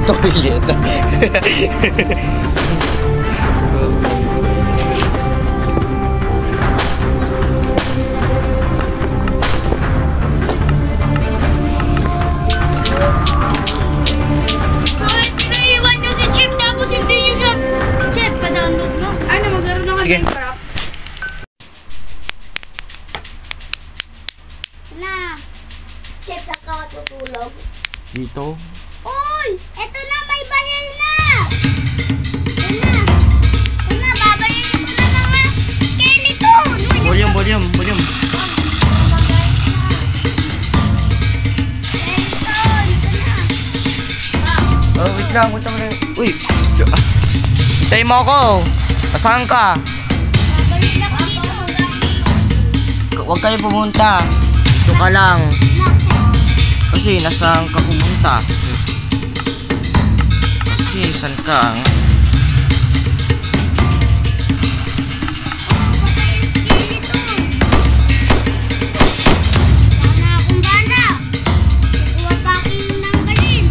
toilet. Pinaiwan nyo si Chip tapos hindi nyo siya. Chip, pa-download mo. Ano, maglaro na ka Minecraft? Na. Chip, saan ka tutulog? Dito. Uy! Eto na, may baril na! Ito na, babarilin ko na mga skeleton! Volume. Skeleton! Ito na! Oh, wait lang. Uy! Hintay mo ako! Asahan ka? Babalik na ko dito. Huwag kayo pumunta. Dito ka lang. Kasi nasaan ka pumunta? Kasi saan ka?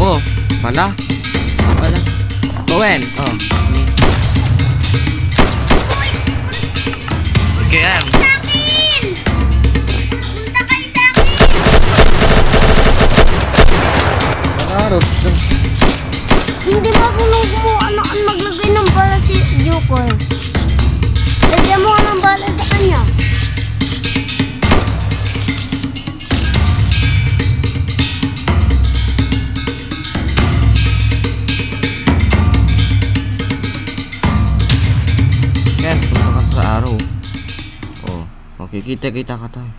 Oh, pala. Owen. Oh. Okay, Hindi ba mo anaan maglagay ng bala si Joker? Lagyan mo ng bala sa kanya. Yan, punta ka sa araw. Oh, okay, kita ka tayo.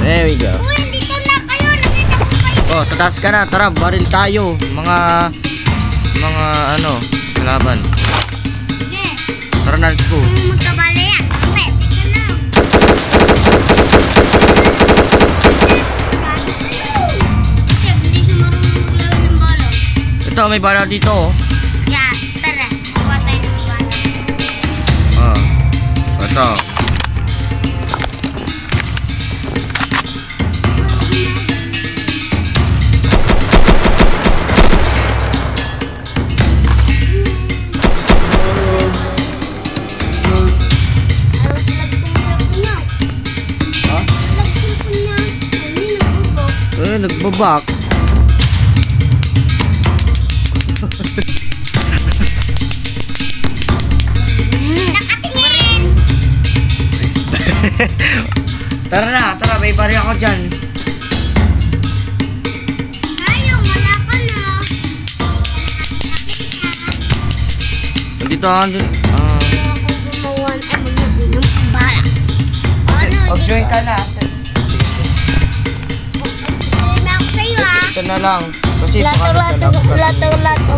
There we go. Uy, dito na kayo. Nakita ko kayo. Oh, tataas ka na. Tara, baril tayo. Mga ano, kalaban. Sige. Tara na, let's go. Magkabala yan. Uy, dito na. Chef, hindi siya marunong maglaro ng bala. Ito, may bala dito. Oh. Yeah, tara. Kuha tayo ng bala. Oh. Ito. Nagbabak. Nakatingin! Tara, may bari ako dyan. Ayaw, wala ka na. Nandito ako dun. Gumawa ay maglagay ng bala. Ano? Join ka na. Ito na lang. Kasi lato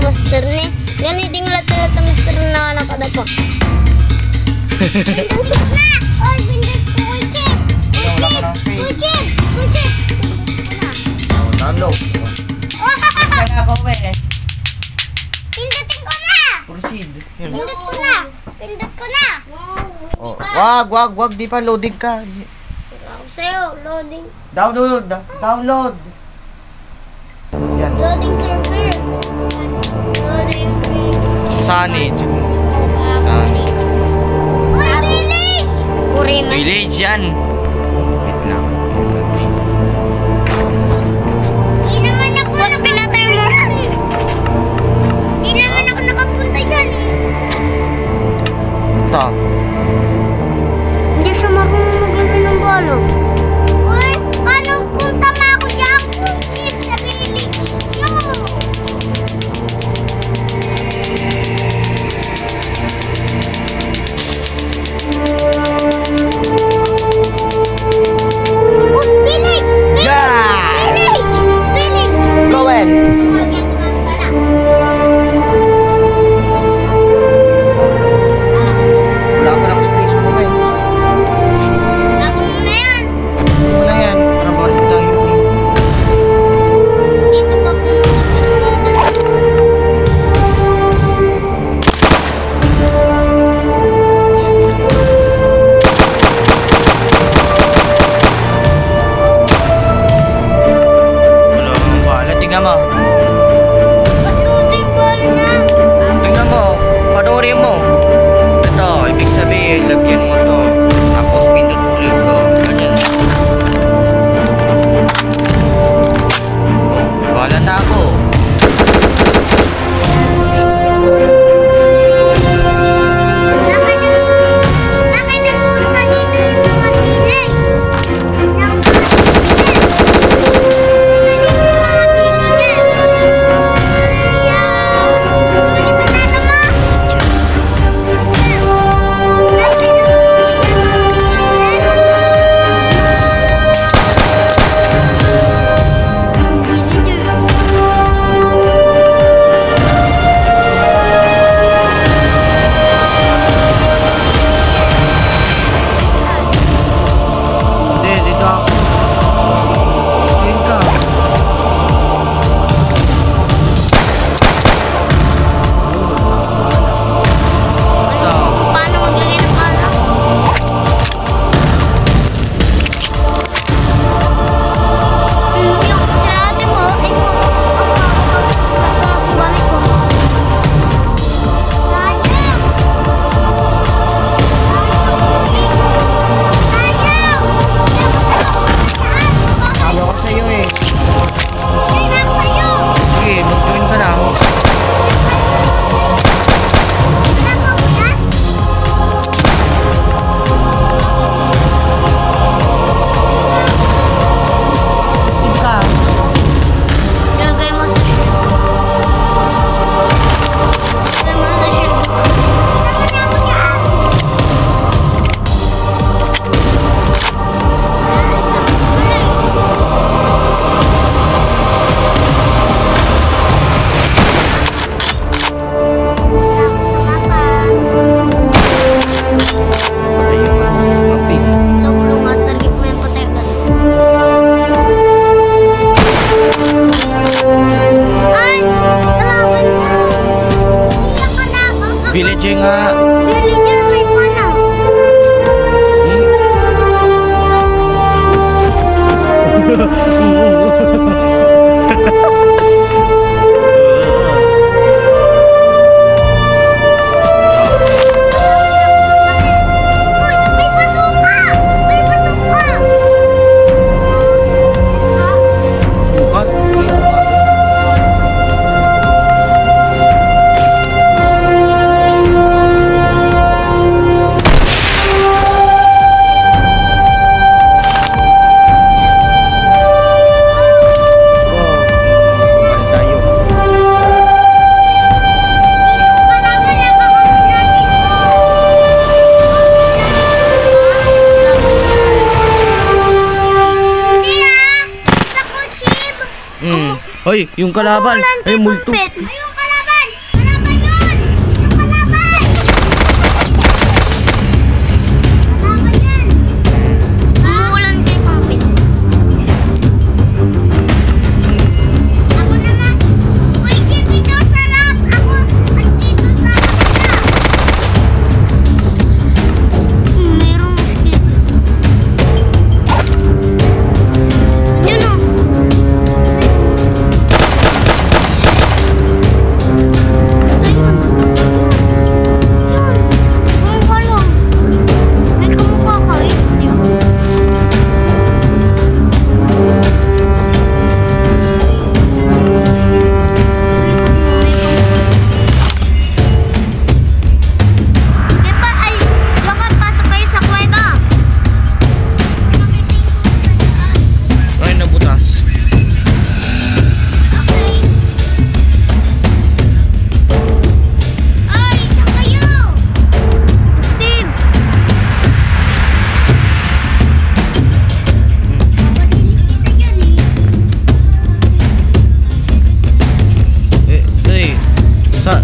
master ni. Ganiting lato master na nakadapak. Pindutin ko na! Oy, pindut ko kay Chip! Chip! Download. Kaya ako Pindutin ko na! Proceed. Pindut ko na! Oh, wag. Di pa loading ka. Sa'yo, loading. Download. Yan. Loading server. Loading Sunage. Uy, village! Kurima. Village yan. Wait lang. Di naman ako pinatay mo. Di naman ako nakapunta dyan eh. Ito. Hindi siya marunong maglagay ng balo. Uy, paano punta ma ako dyan? Chip sa village. No! Villager nga. Villager may pana. Uy, may basuka! May basuka! Sukat. Balik tayo. Hoy, yung kalaban. Ay, multo. Ayun, kalaban! Kalaban yun! Yung kalaban! Kalaban yan! Umuulan kay Pumpit. Ako naman. Uy, dito sarap! Ako, at dito sarap na! Merong mosquito. Yun o! Ayun. Yun. Kumukha lang. May kumukha ka, Steve. Sa likod mo may Epa, ay, Joker, pasok kayo sa kuweba. Makita yung kuweba dyan. Ay, nabutas. Okay. Ay, isa kayo! Steve! Madilig kita dyan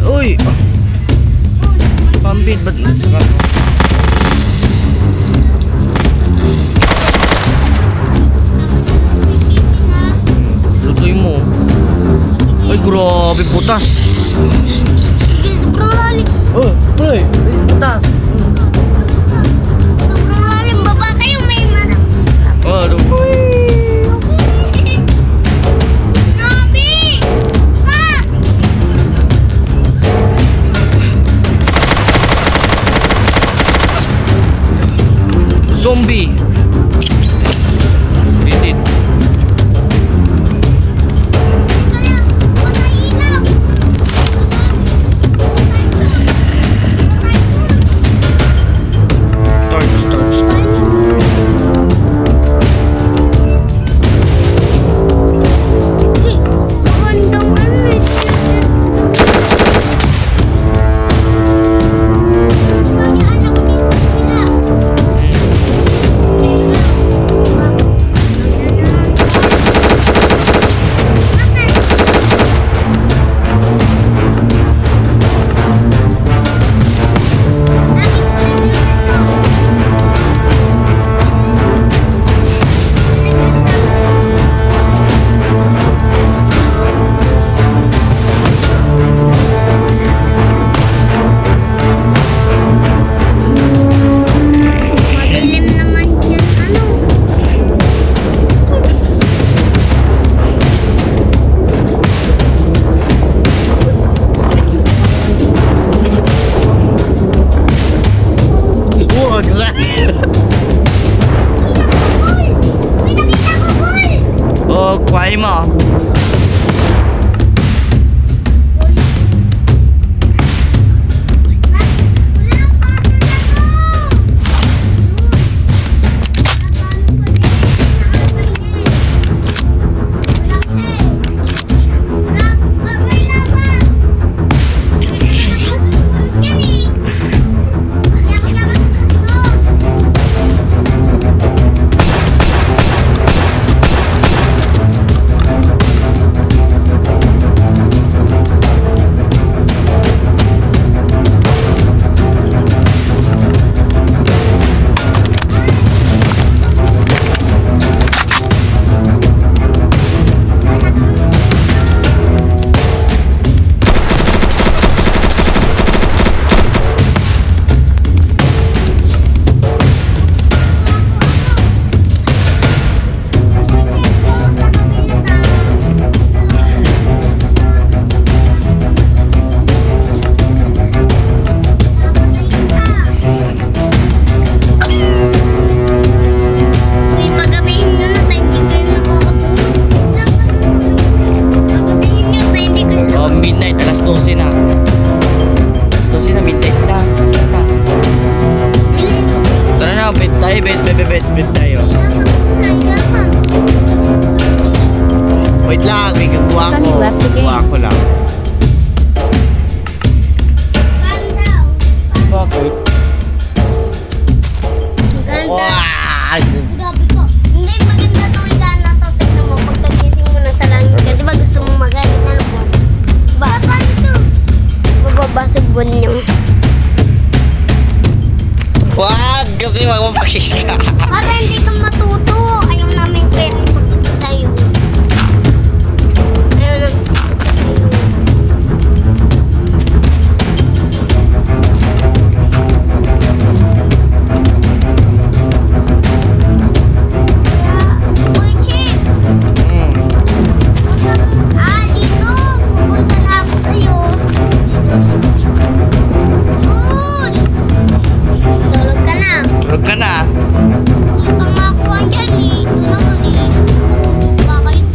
Uy! Pambit, ba't nasa ka? Lutoy mo. Ay, grabe, butas. Sige, sobrang lalim. Oh, pre, ay, butas. Sobrang lalim. Baba kayo, may marap. Ano? Grabe! Ah! Zombie. Read it. Kaya, wala ilaw. Wait lang, may kukuha ko. Sunny left the Kukuha game. ko lang. Paano daw? Bakit? Ang ganda. Wow! Grabe ko. Hindi, maganda to higaan na to. Tignan mo, pag nagising mo na sa langit ka, di ba gusto mo magalit na lang po? Ba? Paano to? Magbabasag buwan niyo. Wag! Kasi magpapakita. Para hindi ka matuto. Ayaw namin kaya ipagkita sa'yo. Ayaw namin ipagkita sa'yo. Kaya, uy, Chip! Dito! Pupunta na ako sa'yo. Yun! Tulog ka na. Tulog ka na. Di pa nga ako andyan eh. Ito naman eh. Matutulog pa kayo.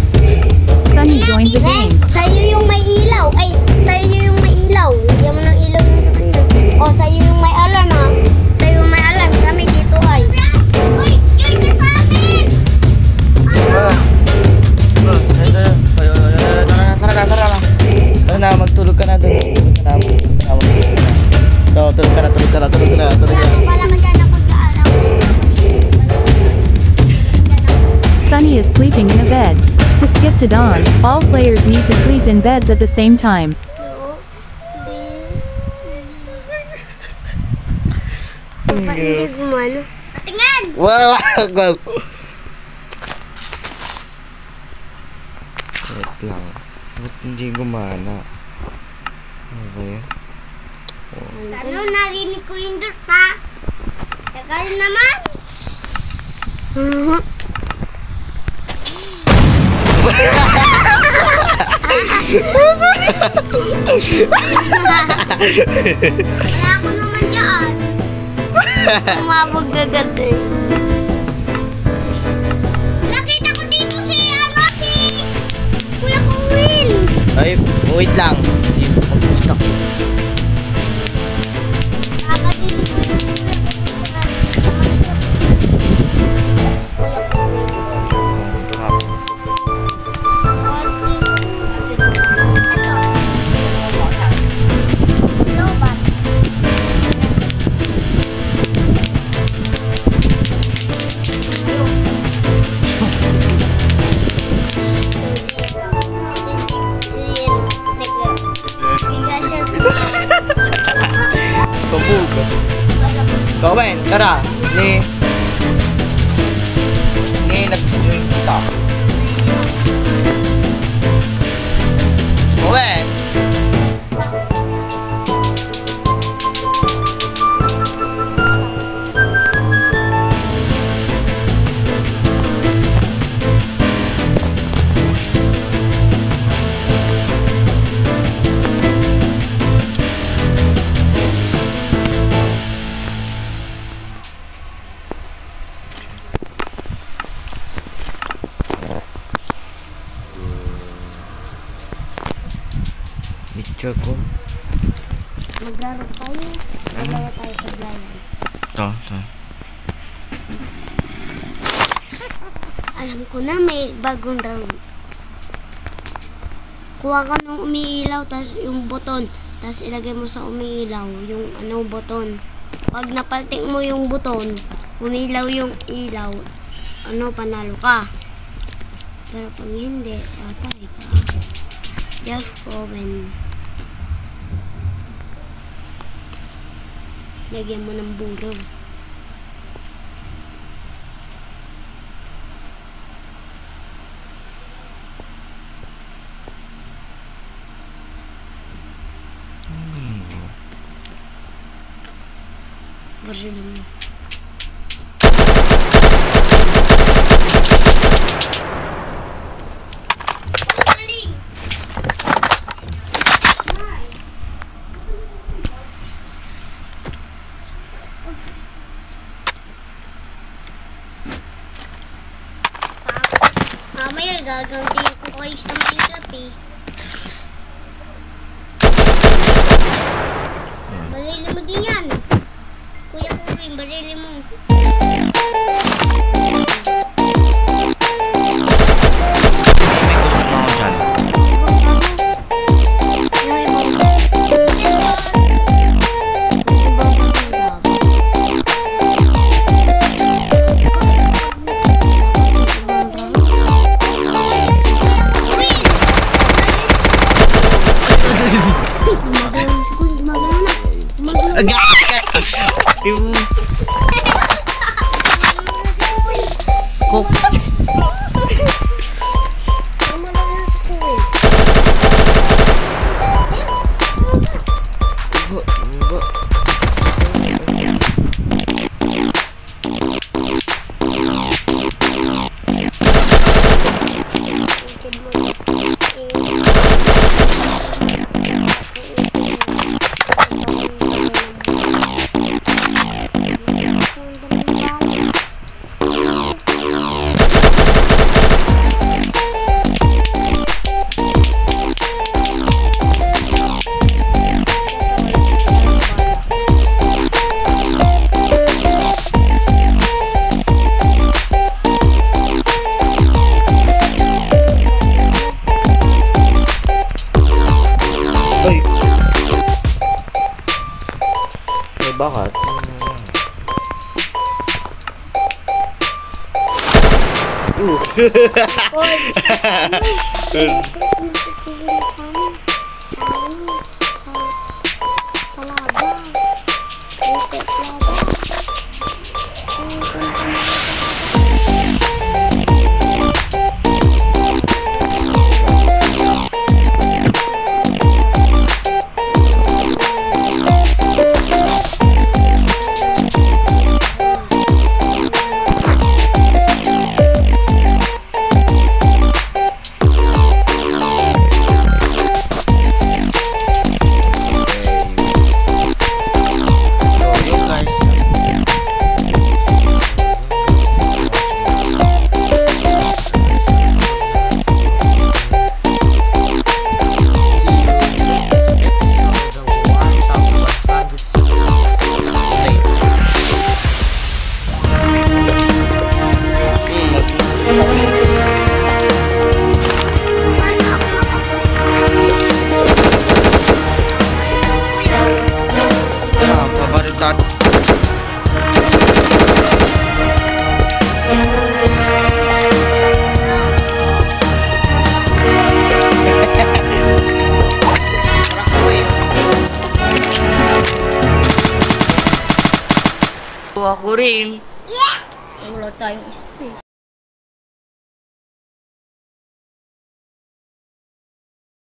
Sunny joined the game. Sa'yo yung may ilaw. Ay, sa'yo yung may ilaw. Lagyan mo ng ilaw yung sa kanila. O, sa'yo yung may alarm ha. Sa'yo yung may alarm. Kami dito ay. Uy, yun ka sa amin! Tara na, magtulog ka na doon. Tulog ka na. Tulog ka na. Wala ka dyan ako dyan. Ako dito. Sunny is sleeping in a bed. To skip to dawn, all players need to sleep in beds at the same time. Hindi gumano. Patingin! Wow! Wait lang. Ba't hindi gumana? Ano ba yan? Ano, narinig ko yung dirt ha? Teka naman. Wala ako naman dyan. Umabog agad eh. Nakita ko dito si Kuya Kowin. Ay, wait lang. Mag-wait ako. Nakakadinig ko yung Kuya Kowin. Sabog. Gawin, tara. Ni nag-join kita. Gawin. Picture ko. Maglaro tayo. Dalawa tayo sa blind. Ito. Alam ko na may bagong round. Kuha ka ng umiilaw, tapos yung buton. Tapos ilagay mo sa umiilaw yung buton. Pag napaltik mo yung buton, umiilaw yung ilaw, panalo ka. Pero pag hindi, patay ka. Just Coven. Lagyan mo ng burong. Baril mo. Mamaya gagantiin ko kayo sa Minecraft eh. Barili mo din yan. Kuya Kowin, barili mo. May gusto mo ako Gumagalaw na si Kuya. Gumagalaw na. Gumagalaw na. Agay! Yung... Kok... Gumagalaw na si Kuya. Ay! Ay, bakit? Sa laban. Step laban. Ako rin. Wala tayong space.